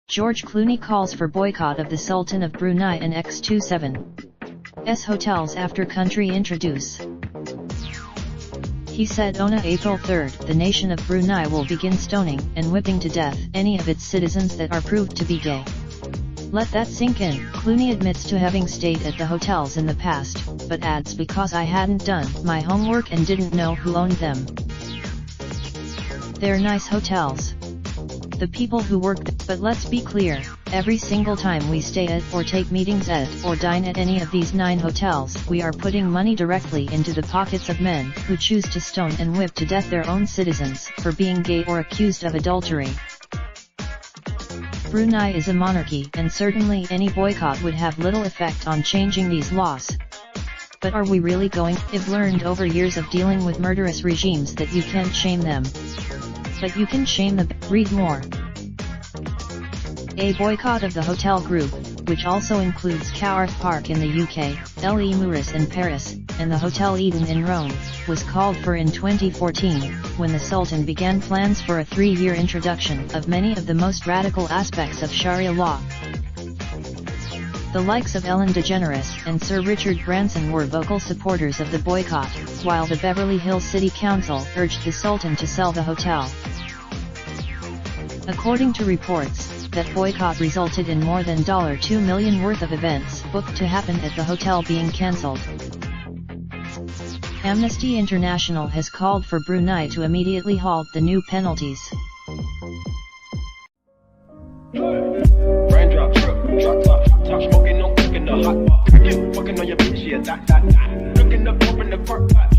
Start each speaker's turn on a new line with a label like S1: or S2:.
S1: George Clooney calls for boycott of the Sultan of Brunei and x27's hotels after country introduce. He said on April 3, the nation of Brunei will begin stoning and whipping to death any of its citizens that are proved to be gay. Let that sink in. Clooney admits to having stayed at the hotels in the past, but adds, because I hadn't done my homework and didn't know who owned them. They're nice hotels. The people who work but let's be clear, every single time we stay at or take meetings at or dine at any of these 9 hotels, we are putting money directly into the pockets of men who choose to stone and whip to death their own citizens for being gay or accused of adultery. Brunei is a monarchy, and certainly any boycott would have little effect on changing these laws. But are we really going? I've learned over years of dealing with murderous regimes that you can't shame them, but you can shame the. Read more. A boycott of the hotel group, which also includes Coworth Park in the UK, Le Mouris in Paris, and the Hotel Eden in Rome, was called for in 2014, when the Sultan began plans for a 3-year introduction of many of the most radical aspects of Sharia law. The likes of Ellen DeGeneres and Sir Richard Branson were vocal supporters of the boycott, while the Beverly Hills City Council urged the Sultan to sell the hotel. According to reports, that boycott resulted in more than $2 million worth of events booked to happen at the hotel being cancelled. Amnesty International has called for Brunei to immediately halt the new penalties.
S2: Raindrop, truck top, smoking, no cooking the hot pot. Fucking on your bitch, yeah, that. Looking up, open the park pot.